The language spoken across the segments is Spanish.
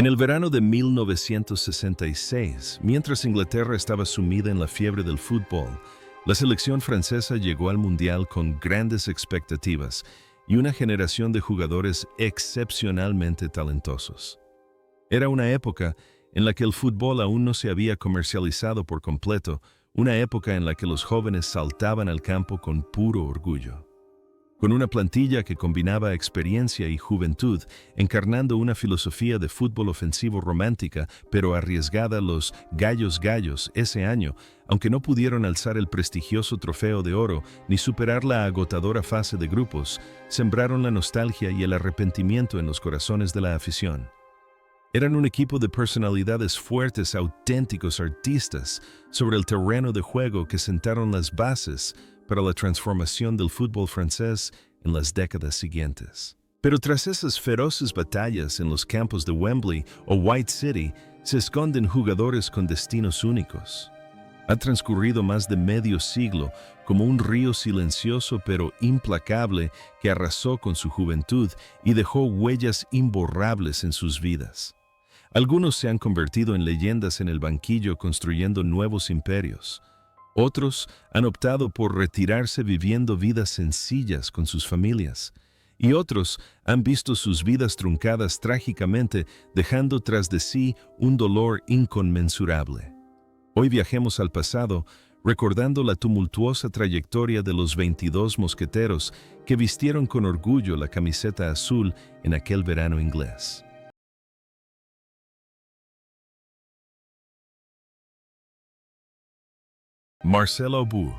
En el verano de 1966, mientras Inglaterra estaba sumida en la fiebre del fútbol, la selección francesa llegó al Mundial con grandes expectativas y una generación de jugadores excepcionalmente talentosos. Era una época en la que el fútbol aún no se había comercializado por completo, una época en la que los jóvenes saltaban al campo con puro orgullo. Con una plantilla que combinaba experiencia y juventud, encarnando una filosofía de fútbol ofensivo romántica, pero arriesgada, los Gallos ese año, aunque no pudieron alzar el prestigioso trofeo de oro ni superar la agotadora fase de grupos, sembraron la nostalgia y el arrepentimiento en los corazones de la afición. Eran un equipo de personalidades fuertes, auténticos artistas sobre el terreno de juego que sentaron las bases para la transformación del fútbol francés en las décadas siguientes. Pero tras esas feroces batallas en los campos de Wembley o White City, se esconden jugadores con destinos únicos. Ha transcurrido más de medio siglo como un río silencioso pero implacable que arrasó con su juventud y dejó huellas imborrables en sus vidas. Algunos se han convertido en leyendas en el banquillo construyendo nuevos imperios. Otros han optado por retirarse viviendo vidas sencillas con sus familias, y otros han visto sus vidas truncadas trágicamente, dejando tras de sí un dolor inconmensurable. Hoy viajemos al pasado, recordando la tumultuosa trayectoria de los 22 mosqueteros que vistieron con orgullo la camiseta azul en aquel verano inglés. Marcel Aubure,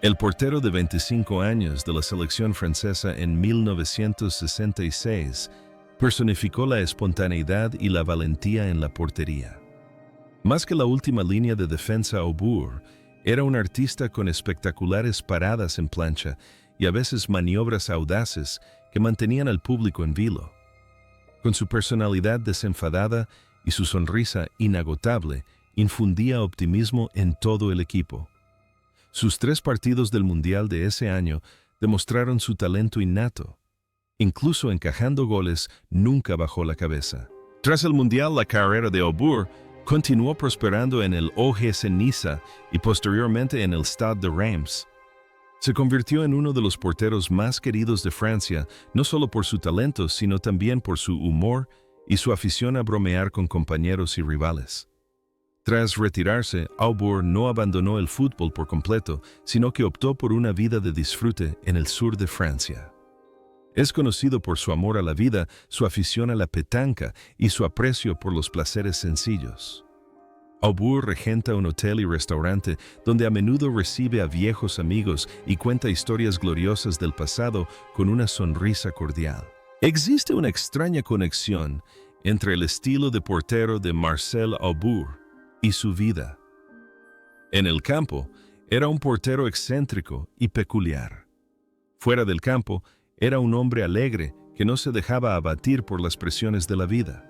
el portero de 25 años de la selección francesa en 1966, personificó la espontaneidad y la valentía en la portería. Más que la última línea de defensa, Aubure era un artista con espectaculares paradas en plancha y a veces maniobras audaces que mantenían al público en vilo. Con su personalidad desenfadada y su sonrisa inagotable, infundía optimismo en todo el equipo. Sus 3 partidos del Mundial de ese año demostraron su talento innato. Incluso encajando goles, nunca bajó la cabeza. Tras el Mundial, la carrera de Aubure continuó prosperando en el OGC Niza y posteriormente en el Stade de Reims. Se convirtió en uno de los porteros más queridos de Francia, no solo por su talento, sino también por su humor y su afición a bromear con compañeros y rivales. Tras retirarse, Aubure no abandonó el fútbol por completo, sino que optó por una vida de disfrute en el sur de Francia. Es conocido por su amor a la vida, su afición a la petanca y su aprecio por los placeres sencillos. Aubure regenta un hotel y restaurante donde a menudo recibe a viejos amigos y cuenta historias gloriosas del pasado con una sonrisa cordial. Existe una extraña conexión entre el estilo de portero de Marcel Aubure y su vida. En el campo, era un portero excéntrico y peculiar. Fuera del campo, era un hombre alegre que no se dejaba abatir por las presiones de la vida.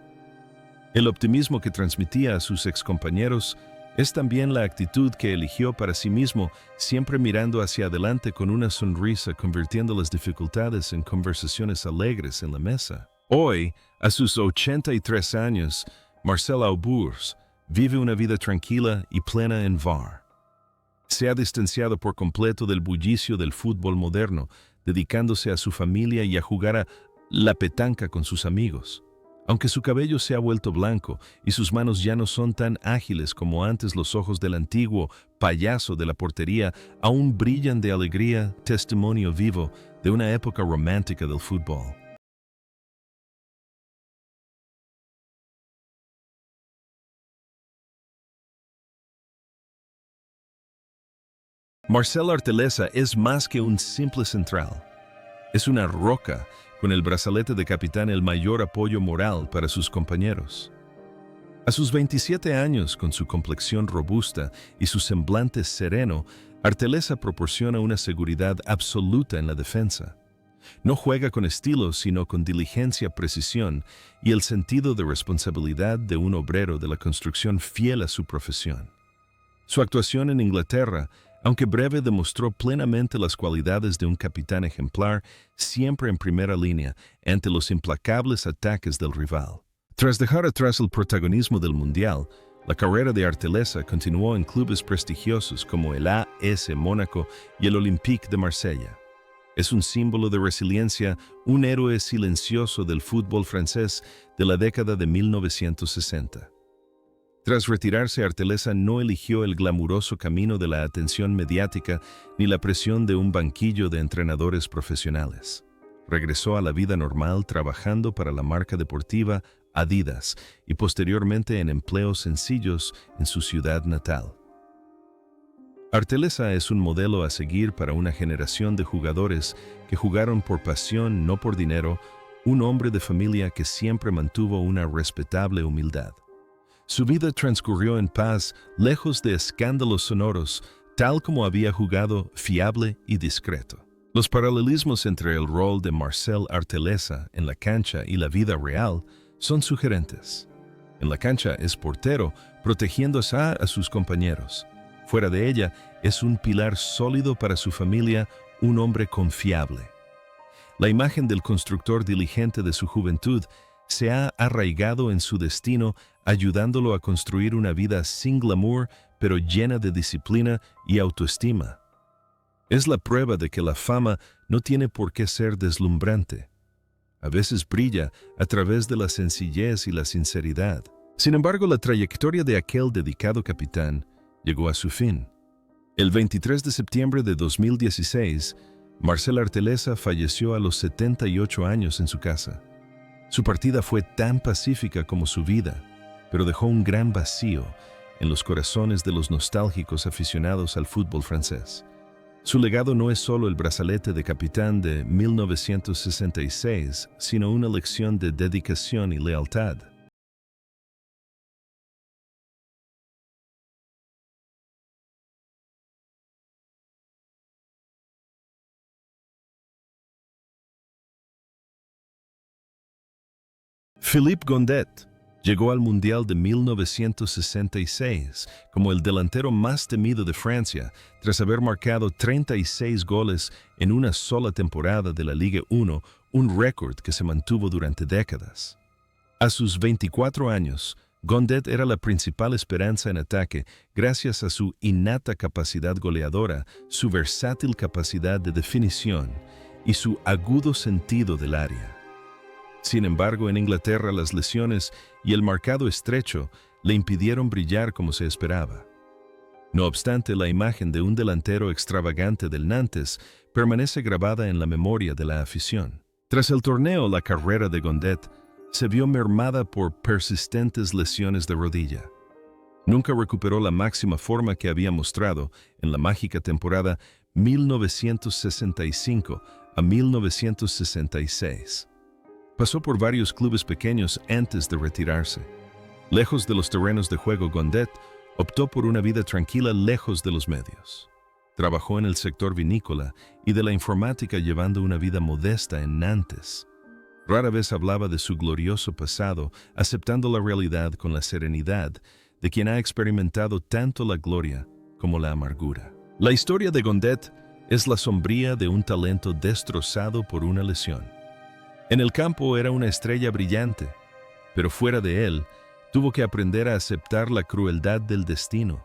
El optimismo que transmitía a sus excompañeros es también la actitud que eligió para sí mismo, siempre mirando hacia adelante con una sonrisa, convirtiendo las dificultades en conversaciones alegres en la mesa. Hoy, a sus 83 años, Marcel Aubure vive una vida tranquila y plena en Var. Se ha distanciado por completo del bullicio del fútbol moderno, dedicándose a su familia y a jugar a la petanca con sus amigos. Aunque su cabello se ha vuelto blanco y sus manos ya no son tan ágiles como antes, los ojos del antiguo payaso de la portería aún brillan de alegría, testimonio vivo de una época romántica del fútbol. Marcel Arteleza es más que un simple central. Es una roca con el brazalete de capitán, el mayor apoyo moral para sus compañeros. A sus 27 años, con su complexión robusta y su semblante sereno, Arteleza proporciona una seguridad absoluta en la defensa. No juega con estilo, sino con diligencia, precisión y el sentido de responsabilidad de un obrero de la construcción fiel a su profesión. Su actuación en Inglaterra, aunque breve, demostró plenamente las cualidades de un capitán ejemplar, siempre en primera línea ante los implacables ataques del rival. Tras dejar atrás el protagonismo del Mundial, la carrera de Artelesa continuó en clubes prestigiosos como el AS Mónaco y el Olympique de Marsella. Es un símbolo de resiliencia, un héroe silencioso del fútbol francés de la década de 1960. Tras retirarse, Artelesa no eligió el glamuroso camino de la atención mediática ni la presión de un banquillo de entrenadores profesionales. Regresó a la vida normal trabajando para la marca deportiva Adidas y posteriormente en empleos sencillos en su ciudad natal. Artelesa es un modelo a seguir para una generación de jugadores que jugaron por pasión, no por dinero, un hombre de familia que siempre mantuvo una respetable humildad. Su vida transcurrió en paz, lejos de escándalos sonoros, tal como había jugado, fiable y discreto. Los paralelismos entre el rol de Marcel Artelesa en la cancha y la vida real son sugerentes. En la cancha es portero, protegiendo a sus compañeros. Fuera de ella, es un pilar sólido para su familia, un hombre confiable. La imagen del constructor diligente de su juventud se ha arraigado en su destino, ayudándolo a construir una vida sin glamour, pero llena de disciplina y autoestima. Es la prueba de que la fama no tiene por qué ser deslumbrante. A veces brilla a través de la sencillez y la sinceridad. Sin embargo, la trayectoria de aquel dedicado capitán llegó a su fin. El 23 de septiembre de 2016, Marcel Artelesa falleció a los 78 años en su casa. Su partida fue tan pacífica como su vida, pero dejó un gran vacío en los corazones de los nostálgicos aficionados al fútbol francés. Su legado no es solo el brazalete de capitán de 1966, sino una lección de dedicación y lealtad. Philippe Gondet llegó al Mundial de 1966 como el delantero más temido de Francia tras haber marcado 36 goles en una sola temporada de la Ligue 1, un récord que se mantuvo durante décadas. A sus 24 años, Gondet era la principal esperanza en ataque gracias a su innata capacidad goleadora, su versátil capacidad de definición y su agudo sentido del área. Sin embargo, en Inglaterra las lesiones y el marcado estrecho le impidieron brillar como se esperaba. No obstante, la imagen de un delantero extravagante del Nantes permanece grabada en la memoria de la afición. Tras el torneo, la carrera de Gondet se vio mermada por persistentes lesiones de rodilla. Nunca recuperó la máxima forma que había mostrado en la mágica temporada 1965 a 1966. Pasó por varios clubes pequeños antes de retirarse. Lejos de los terrenos de juego, Gondet optó por una vida tranquila lejos de los medios. Trabajó en el sector vinícola y de la informática, llevando una vida modesta en Nantes. Rara vez hablaba de su glorioso pasado, aceptando la realidad con la serenidad de quien ha experimentado tanto la gloria como la amargura. La historia de Gondet es la sombría de un talento destrozado por una lesión. En el campo era una estrella brillante, pero fuera de él, tuvo que aprender a aceptar la crueldad del destino.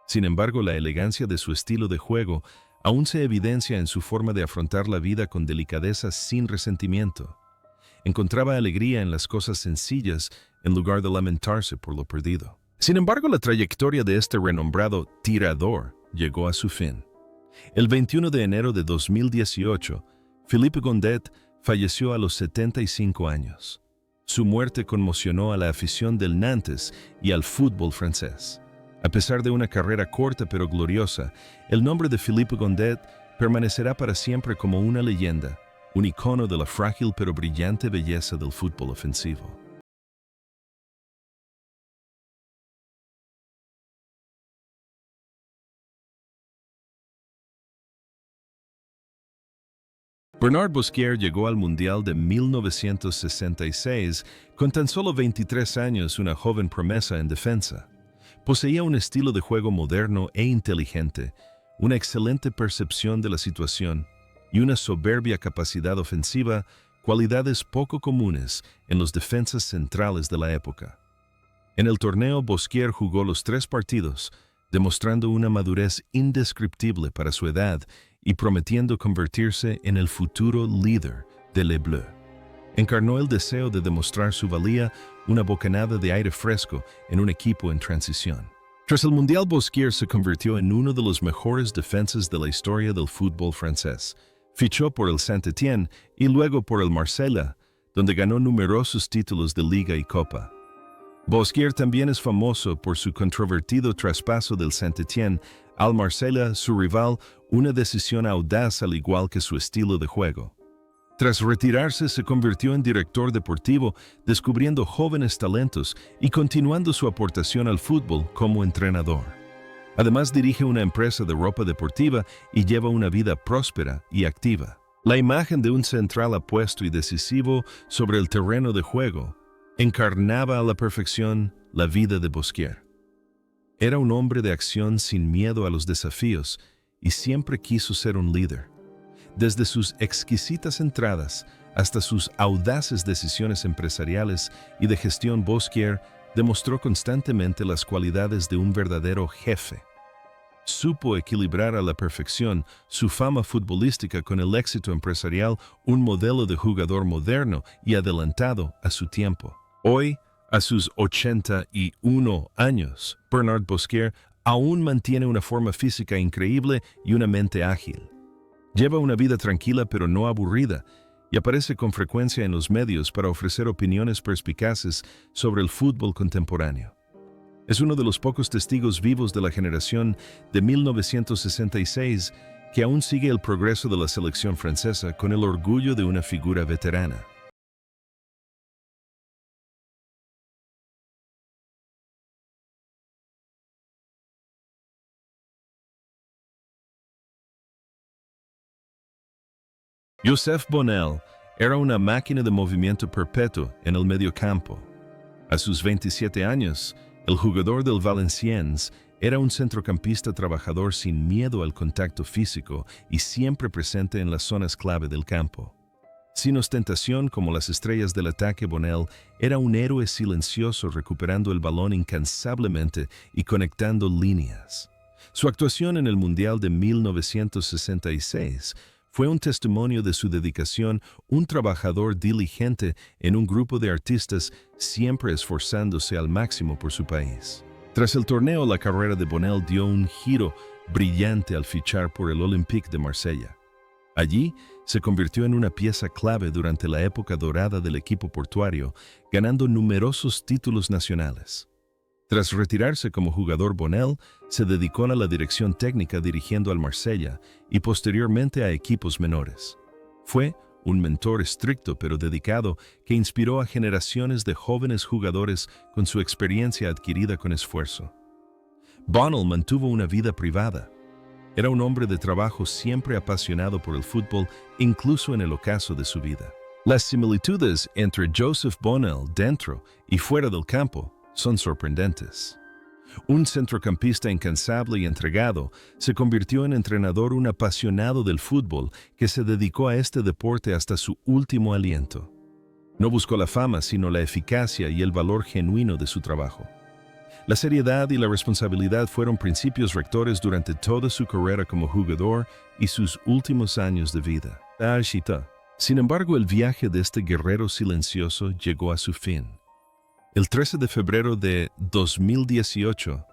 Sin embargo, la elegancia de su estilo de juego aún se evidencia en su forma de afrontar la vida con delicadeza sin resentimiento. Encontraba alegría en las cosas sencillas en lugar de lamentarse por lo perdido. Sin embargo, la trayectoria de este renombrado tirador llegó a su fin. El 21 de enero de 2018, Philippe Gondet falleció a los 75 años. Su muerte conmocionó a la afición del Nantes y al fútbol francés. A pesar de una carrera corta pero gloriosa, el nombre de Philippe Gondet permanecerá para siempre como una leyenda, un icono de la frágil pero brillante belleza del fútbol ofensivo. Bernard Bosquier llegó al Mundial de 1966 con tan solo 23 años, una joven promesa en defensa. Poseía un estilo de juego moderno e inteligente, una excelente percepción de la situación y una soberbia capacidad ofensiva cualidades poco comunes en los defensas centrales de la época. En el torneo, Bosquier jugó los 3 partidos, demostrando una madurez indescriptible para su edad y prometiendo convertirse en el futuro líder de Les Bleus. Encarnó el deseo de demostrar su valía, una bocanada de aire fresco en un equipo en transición. Tras el Mundial, Bosquier se convirtió en uno de los mejores defensas de la historia del fútbol francés. Fichó por el Saint-Étienne y luego por el Marsella, donde ganó numerosos títulos de Liga y Copa. Bosquier también es famoso por su controvertido traspaso del Saint-Étienne al Marsella, su rival, una decisión audaz al igual que su estilo de juego. Tras retirarse, se convirtió en director deportivo, descubriendo jóvenes talentos y continuando su aportación al fútbol como entrenador. Además, dirige una empresa de ropa deportiva y lleva una vida próspera y activa. La imagen de un central apuesto y decisivo sobre el terreno de juego encarnaba a la perfección la vida de Bosquier. Era un hombre de acción sin miedo a los desafíos y siempre quiso ser un líder. Desde sus exquisitas entradas hasta sus audaces decisiones empresariales y de gestión, Bosquier demostró constantemente las cualidades de un verdadero jefe. Supo equilibrar a la perfección su fama futbolística con el éxito empresarial, un modelo de jugador moderno y adelantado a su tiempo. Hoy, a sus 81 años, Bernard Bosquier aún mantiene una forma física increíble y una mente ágil. Lleva una vida tranquila pero no aburrida y aparece con frecuencia en los medios para ofrecer opiniones perspicaces sobre el fútbol contemporáneo. Es uno de los pocos testigos vivos de la generación de 1966 que aún sigue el progreso de la selección francesa con el orgullo de una figura veterana. Joseph Bonel era una máquina de movimiento perpetuo en el mediocampo. A sus 27 años, el jugador del Valenciennes era un centrocampista trabajador sin miedo al contacto físico y siempre presente en las zonas clave del campo. Sin ostentación como las estrellas del ataque, Bonel era un héroe silencioso recuperando el balón incansablemente y conectando líneas. Su actuación en el Mundial de 1966 fue un testimonio de su dedicación, un trabajador diligente en un grupo de artistas siempre esforzándose al máximo por su país. Tras el torneo, la carrera de Bonel dio un giro brillante al fichar por el Olympique de Marsella. Allí se convirtió en una pieza clave durante la época dorada del equipo portuario, ganando numerosos títulos nacionales. Tras retirarse como jugador, Bonel se dedicó a la dirección técnica dirigiendo al Marsella y posteriormente a equipos menores. Fue un mentor estricto pero dedicado que inspiró a generaciones de jóvenes jugadores con su experiencia adquirida con esfuerzo. Bonel mantuvo una vida privada. Era un hombre de trabajo siempre apasionado por el fútbol, incluso en el ocaso de su vida. Las similitudes entre Joseph Bonel dentro y fuera del campo son sorprendentes. Un centrocampista incansable y entregado, se convirtió en entrenador, un apasionado del fútbol que se dedicó a este deporte hasta su último aliento. No buscó la fama, sino la eficacia y el valor genuino de su trabajo. La seriedad y la responsabilidad fueron principios rectores durante toda su carrera como jugador y sus últimos años de vida. Sin embargo, el viaje de este guerrero silencioso llegó a su fin. El 13 de febrero de 2018,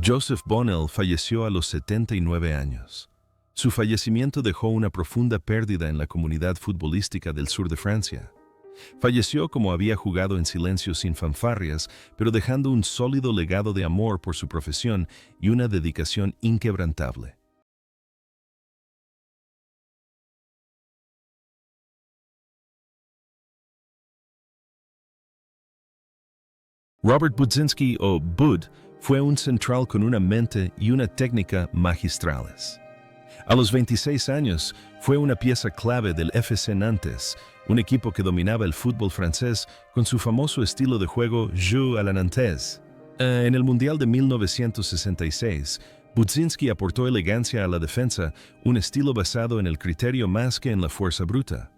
Joseph Bonel falleció a los 79 años. Su fallecimiento dejó una profunda pérdida en la comunidad futbolística del sur de Francia. Falleció como había jugado en silencio sin fanfarrias, pero dejando un sólido legado de amor por su profesión y una dedicación inquebrantable. Robert Budzinski, o Bud, fue un central con una mente y una técnica magistrales. A los 26 años, fue una pieza clave del FC Nantes, un equipo que dominaba el fútbol francés con su famoso estilo de juego jeu à la nantaise. En el Mundial de 1966, Budzinski aportó elegancia a la defensa, un estilo basado en el criterio más que en la fuerza bruta.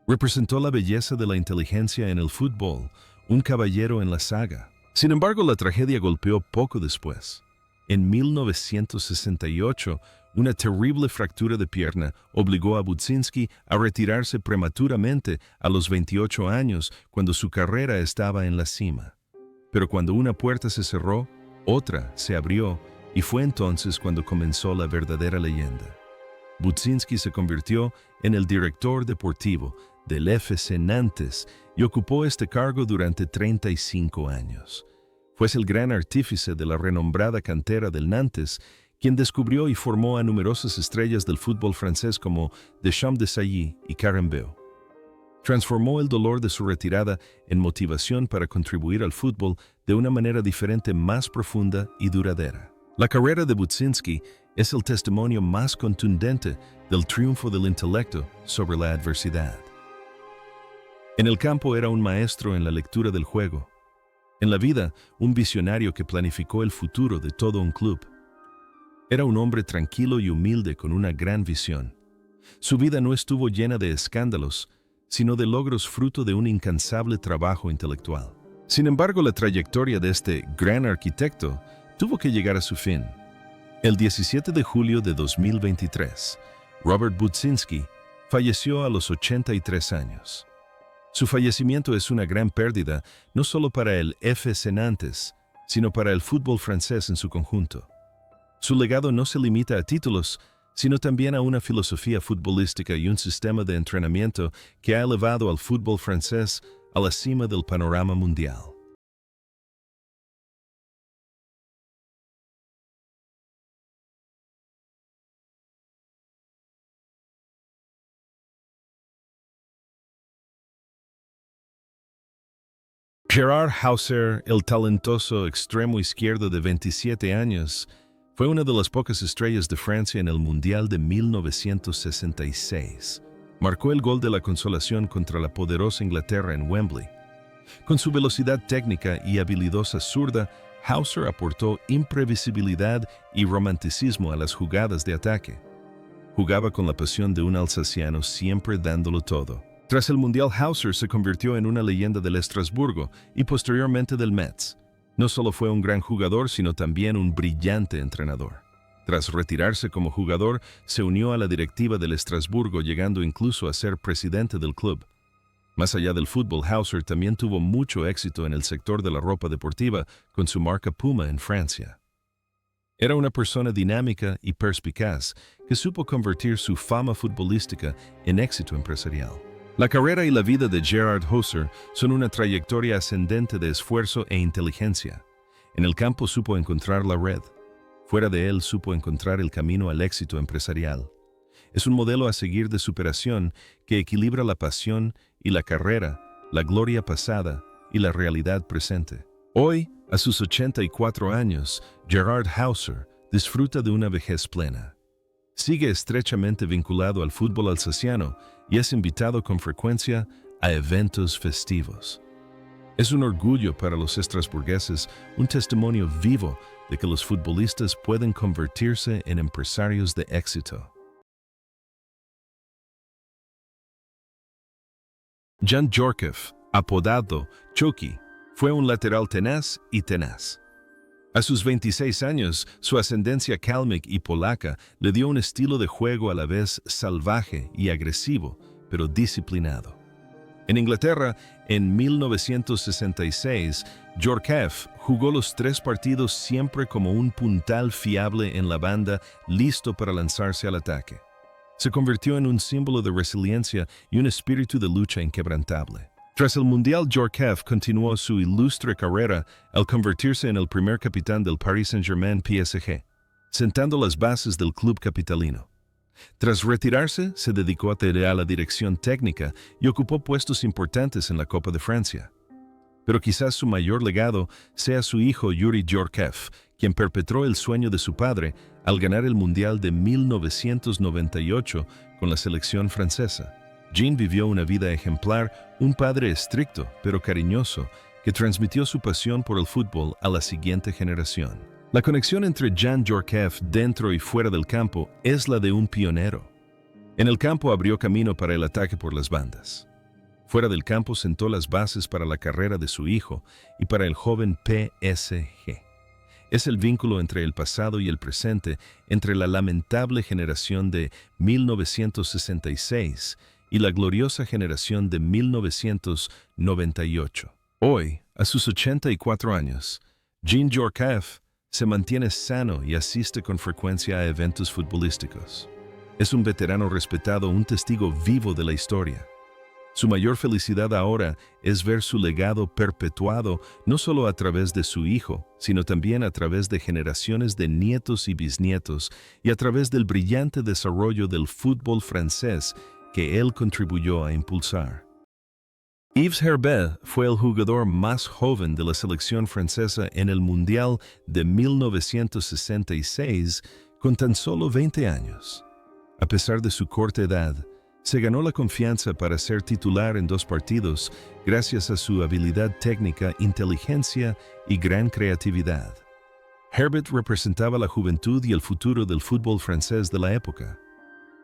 Representó la belleza de la inteligencia en el fútbol, un caballero en la saga. Sin embargo, la tragedia golpeó poco después. En 1968, una terrible fractura de pierna obligó a Budzinski a retirarse prematuramente a los 28 años, cuando su carrera estaba en la cima. Pero cuando una puerta se cerró, otra se abrió, y fue entonces cuando comenzó la verdadera leyenda. Budzinski se convirtió en el director deportivo del FC Nantes y ocupó este cargo durante 35 años. Fue el gran artífice de la renombrada cantera del Nantes, quien descubrió y formó a numerosas estrellas del fútbol francés como Deschamps de Sailly y Carambeu. Transformó el dolor de su retirada en motivación para contribuir al fútbol de una manera diferente, más profunda y duradera. La carrera de Budzinski es el testimonio más contundente del triunfo del intelecto sobre la adversidad. En el campo era un maestro en la lectura del juego. En la vida, un visionario que planificó el futuro de todo un club. Era un hombre tranquilo y humilde con una gran visión. Su vida no estuvo llena de escándalos, sino de logros fruto de un incansable trabajo intelectual. Sin embargo, la trayectoria de este gran arquitecto tuvo que llegar a su fin. El 17 de julio de 2023, Robert Budzinski falleció a los 83 años. Su fallecimiento es una gran pérdida, no solo para el FC Nantes, sino para el fútbol francés en su conjunto. Su legado no se limita a títulos, sino también a una filosofía futbolística y un sistema de entrenamiento que ha elevado al fútbol francés a la cima del panorama mundial. Gerard Hauser, el talentoso extremo izquierdo de 27 años, fue una de las pocas estrellas de Francia en el Mundial de 1966. Marcó el gol de la consolación contra la poderosa Inglaterra en Wembley. Con su velocidad técnica y habilidosa zurda, Hauser aportó imprevisibilidad y romanticismo a las jugadas de ataque. Jugaba con la pasión de un alsaciano, siempre dándolo todo. Tras el Mundial, Hauser se convirtió en una leyenda del Estrasburgo y posteriormente del Metz. No solo fue un gran jugador, sino también un brillante entrenador. Tras retirarse como jugador, se unió a la directiva del Estrasburgo, llegando incluso a ser presidente del club. Más allá del fútbol, Hauser también tuvo mucho éxito en el sector de la ropa deportiva con su marca Puma en Francia. Era una persona dinámica y perspicaz que supo convertir su fama futbolística en éxito empresarial. La carrera y la vida de Gerard Hauser son una trayectoria ascendente de esfuerzo e inteligencia. En el campo supo encontrar la red. Fuera de él supo encontrar el camino al éxito empresarial. Es un modelo a seguir de superación que equilibra la pasión y la carrera, la gloria pasada y la realidad presente. Hoy, a sus 84 años, Gerard Hauser disfruta de una vejez plena. Sigue estrechamente vinculado al fútbol alsaciano y es invitado con frecuencia a eventos festivos. Es un orgullo para los estrasburgueses, un testimonio vivo de que los futbolistas pueden convertirse en empresarios de éxito. Jan Djorkaeff, apodado Chucky, fue un lateral tenaz y tenaz. A sus 26 años, su ascendencia cálmic y polaca le dio un estilo de juego a la vez salvaje y agresivo, pero disciplinado. En Inglaterra, en 1966, Djorkaeff jugó los 3 partidos siempre como un puntal fiable en la banda, listo para lanzarse al ataque. Se convirtió en un símbolo de resiliencia y un espíritu de lucha inquebrantable. Tras el Mundial, Djorkaeff continuó su ilustre carrera al convertirse en el primer capitán del Paris Saint-Germain PSG, sentando las bases del club capitalino. Tras retirarse, se dedicó a la dirección técnica y ocupó puestos importantes en la Copa de Francia. Pero quizás su mayor legado sea su hijo Yuri Djorkaeff, quien perpetró el sueño de su padre al ganar el Mundial de 1998 con la selección francesa. Jean vivió una vida ejemplar, un padre estricto pero cariñoso, que transmitió su pasión por el fútbol a la siguiente generación. La conexión entre Jan Djorkaeff dentro y fuera del campo es la de un pionero. En el campo abrió camino para el ataque por las bandas. Fuera del campo sentó las bases para la carrera de su hijo y para el joven PSG. Es el vínculo entre el pasado y el presente, entre la lamentable generación de 1966 y la gloriosa generación de 1998. Hoy, a sus 84 años, Jean Djorkaeff se mantiene sano y asiste con frecuencia a eventos futbolísticos. Es un veterano respetado, un testigo vivo de la historia. Su mayor felicidad ahora es ver su legado perpetuado no solo a través de su hijo, sino también a través de generaciones de nietos y bisnietos y a través del brillante desarrollo del fútbol francés que él contribuyó a impulsar. Yves Herbet fue el jugador más joven de la selección francesa en el Mundial de 1966 con tan solo 20 años. A pesar de su corta edad, se ganó la confianza para ser titular en 2 partidos gracias a su habilidad técnica, inteligencia y gran creatividad. Herbet representaba la juventud y el futuro del fútbol francés de la época.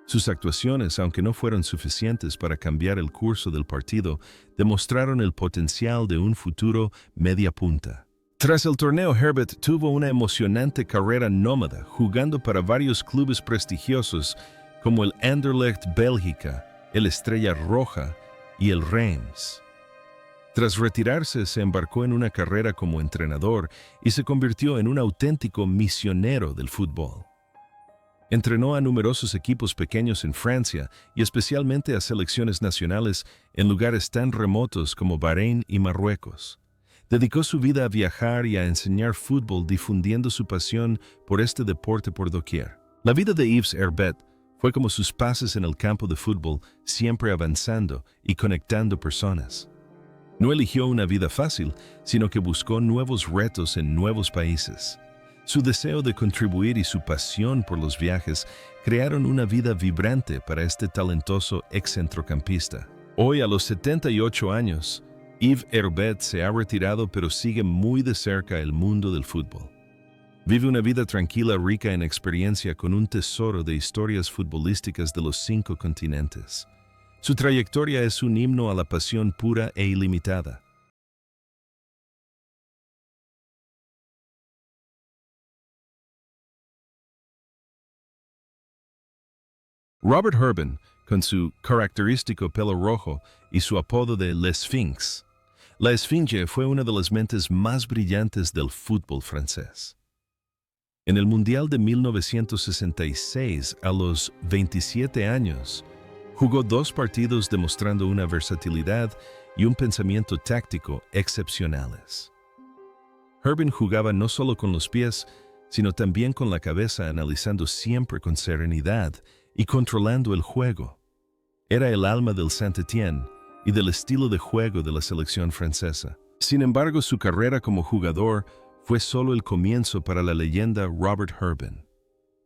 Sus actuaciones, aunque no fueron suficientes para cambiar el curso del partido, demostraron el potencial de un futuro media punta. Tras el torneo, Herbet tuvo una emocionante carrera nómada, jugando para varios clubes prestigiosos como el Anderlecht Bélgica, el Estrella Roja y el Reims. Tras retirarse, se embarcó en una carrera como entrenador y se convirtió en un auténtico misionero del fútbol. Entrenó a numerosos equipos pequeños en Francia y especialmente a selecciones nacionales en lugares tan remotos como Bahrein y Marruecos. Dedicó su vida a viajar y a enseñar fútbol, difundiendo su pasión por este deporte por doquier. La vida de Yves Herbet fue como sus pases en el campo de fútbol, siempre avanzando y conectando personas. No eligió una vida fácil, sino que buscó nuevos retos en nuevos países. Su deseo de contribuir y su pasión por los viajes crearon una vida vibrante para este talentoso excentrocampista. Hoy, a los 78 años, Yves Herbet se ha retirado, pero sigue muy de cerca el mundo del fútbol. Vive una vida tranquila, rica en experiencia, con un tesoro de historias futbolísticas de los 5 continentes. Su trayectoria es un himno a la pasión pura e ilimitada. Robert Herbin, con su característico pelo rojo y su apodo de Le Sphinx. La Esfinge fue una de las mentes más brillantes del fútbol francés. En el Mundial de 1966, a los 27 años, jugó 2 partidos demostrando una versatilidad y un pensamiento táctico excepcionales. Herbin jugaba no solo con los pies, sino también con la cabeza, analizando siempre con serenidad y controlando el juego. Era el alma del Saint-Étienne y del estilo de juego de la selección francesa. Sin embargo, su carrera como jugador fue solo el comienzo para la leyenda Robert Herbin.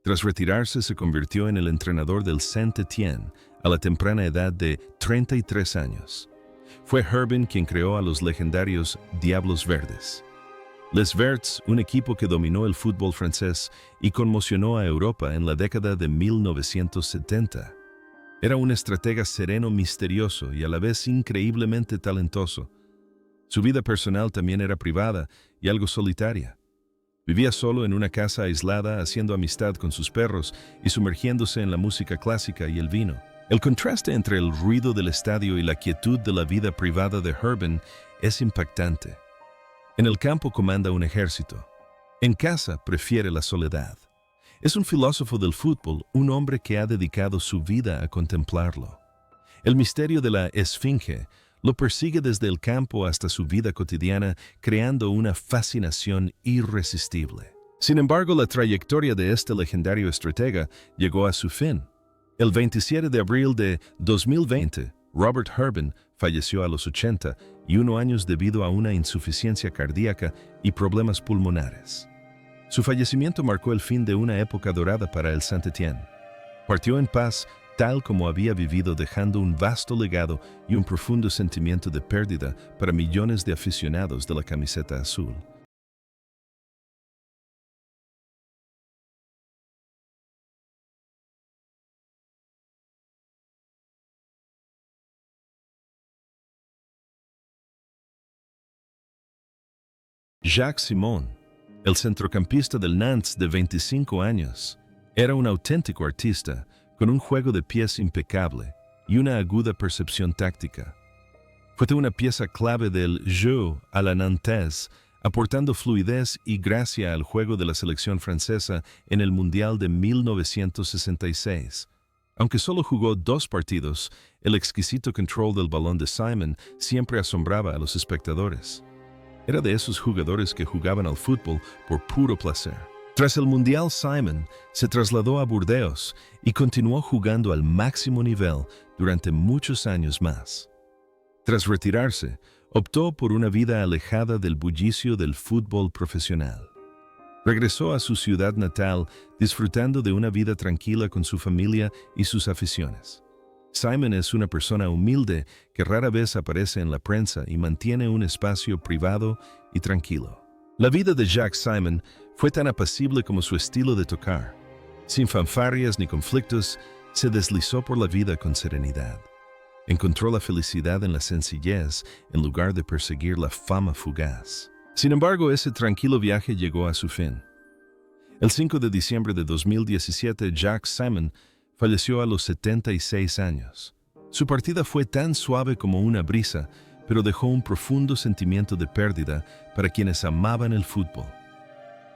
Tras retirarse, se convirtió en el entrenador del Saint-Étienne a la temprana edad de 33 años. Fue Herbin quien creó a los legendarios Diablos Verdes. Les Verts, un equipo que dominó el fútbol francés y conmocionó a Europa en la década de 1970. Era un estratega sereno, misterioso y a la vez increíblemente talentoso. Su vida personal también era privada y algo solitaria. Vivía solo en una casa aislada, haciendo amistad con sus perros y sumergiéndose en la música clásica y el vino. El contraste entre el ruido del estadio y la quietud de la vida privada de Herbin es impactante. En el campo comanda un ejército. En casa prefiere la soledad. Es un filósofo del fútbol, un hombre que ha dedicado su vida a contemplarlo. El misterio de la Esfinge lo persigue desde el campo hasta su vida cotidiana, creando una fascinación irresistible. Sin embargo, la trayectoria de este legendario estratega llegó a su fin. El 27 de abril de 2020, Robert Herbin falleció a los 81 años debido a una insuficiencia cardíaca y problemas pulmonares. Su fallecimiento marcó el fin de una época dorada para el Saint-Étienne. Partió en paz, tal como había vivido, dejando un vasto legado y un profundo sentimiento de pérdida para millones de aficionados de la camiseta azul. Jacques Simon, el centrocampista del Nantes de 25 años, era un auténtico artista, con un juego de pies impecable y una aguda percepción táctica. Fue una pieza clave del jeu à la nantaise, aportando fluidez y gracia al juego de la selección francesa en el Mundial de 1966. Aunque solo jugó 2 partidos, el exquisito control del balón de Simon siempre asombraba a los espectadores. Era de esos jugadores que jugaban al fútbol por puro placer. Tras el Mundial, Simon se trasladó a Burdeos y continuó jugando al máximo nivel durante muchos años más. Tras retirarse, optó por una vida alejada del bullicio del fútbol profesional. Regresó a su ciudad natal disfrutando de una vida tranquila con su familia y sus aficiones. Simon es una persona humilde que rara vez aparece en la prensa y mantiene un espacio privado y tranquilo. La vida de Jacques Simon fue tan apacible como su estilo de tocar. Sin fanfarrias ni conflictos, se deslizó por la vida con serenidad. Encontró la felicidad en la sencillez en lugar de perseguir la fama fugaz. Sin embargo, ese tranquilo viaje llegó a su fin. El 5 de diciembre de 2017, Jacques Simon falleció a los 76 años. Su partida fue tan suave como una brisa, pero dejó un profundo sentimiento de pérdida para quienes amaban el fútbol.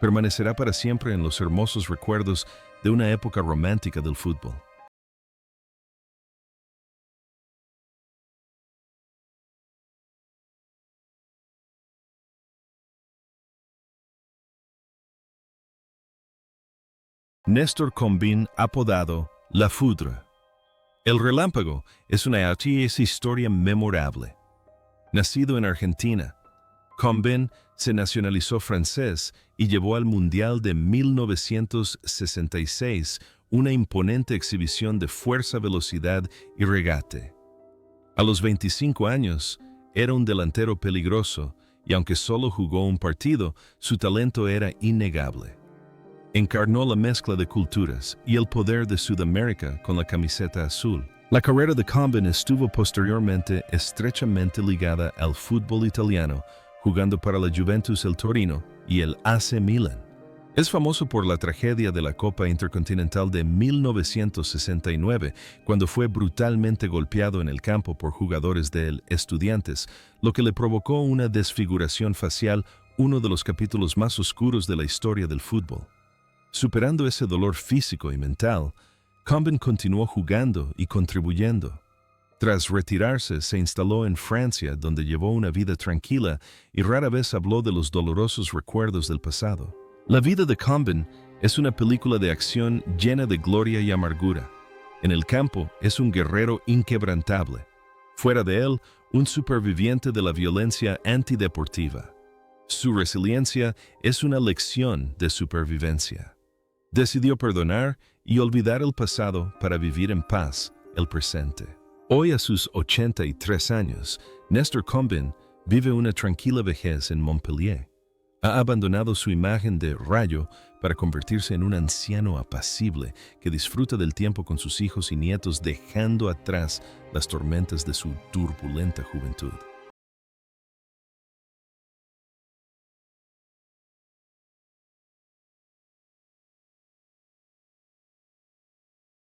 Permanecerá para siempre en los hermosos recuerdos de una época romántica del fútbol. Néstor Combin, apodado La Foudre. El Relámpago es una historia memorable. Nacido en Argentina, Combin se nacionalizó francés y llevó al Mundial de 1966 una imponente exhibición de fuerza, velocidad y regate. A los 25 años, era un delantero peligroso y aunque solo jugó un partido, su talento era innegable. Encarnó la mezcla de culturas y el poder de Sudamérica con la camiseta azul. La carrera de Combin estuvo posteriormente estrechamente ligada al fútbol italiano, jugando para la Juventus, el Torino y el AC Milan. Es famoso por la tragedia de la Copa Intercontinental de 1969, cuando fue brutalmente golpeado en el campo por jugadores del Estudiantes, lo que le provocó una desfiguración facial, uno de los capítulos más oscuros de la historia del fútbol. Superando ese dolor físico y mental, Combin continuó jugando y contribuyendo. Tras retirarse, se instaló en Francia, donde llevó una vida tranquila y rara vez habló de los dolorosos recuerdos del pasado. La vida de Combin es una película de acción llena de gloria y amargura. En el campo es un guerrero inquebrantable. Fuera de él, un superviviente de la violencia antideportiva. Su resiliencia es una lección de supervivencia. Decidió perdonar y olvidar el pasado para vivir en paz el presente. Hoy, a sus 83 años, Néstor Combin vive una tranquila vejez en Montpellier. Ha abandonado su imagen de rayo para convertirse en un anciano apacible que disfruta del tiempo con sus hijos y nietos, dejando atrás las tormentas de su turbulenta juventud.